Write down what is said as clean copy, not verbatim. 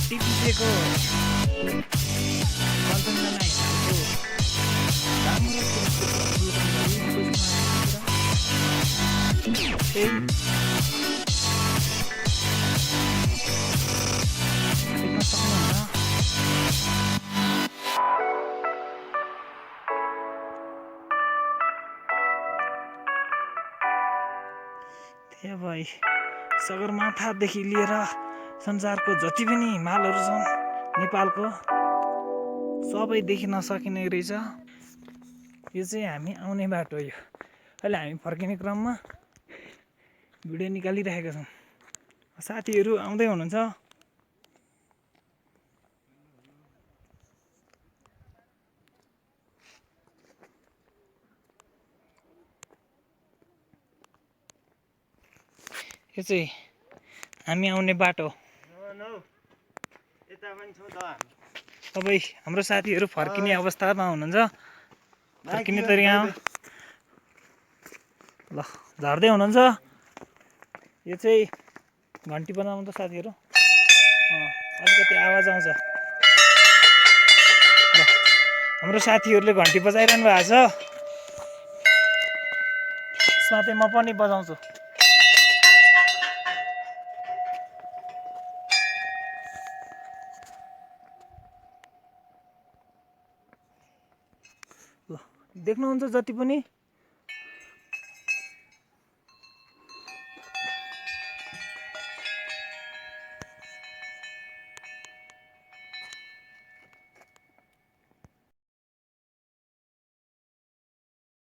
टिपिएको कञ्चनजङ्घा राम्रो देख्न सक्नुहुन्छ। त्यही भई सगरमाथादेखि लिएर संसारको जति पनि हिमालहरू छन् नेपालको सबै देखिन सकिने रहेछ। यो चाहिँ हामी आउने बाटो हो। अहिले हामी फर्किने क्रममा भिडियो निकालिरहेका छौँ। साथीहरू आउँदै हुनुहुन्छ। यो चाहिँ हामी आउने बाटो। तपाईँ हाम्रो साथीहरू फर्किने अवस्थामा हुनुहुन्छ। फर्किने तरिकामा ल झर्दै हुनुहुन्छ। यो चाहिँ घन्टी बजाउनु त साथीहरू अलिकति आवाज आउँछ। ल हाम्रो साथीहरूले घन्टी बजाइरहनु भएको छ। साथै म पनि बजाउँछु। ल देख्नुहुन्छ जति पनि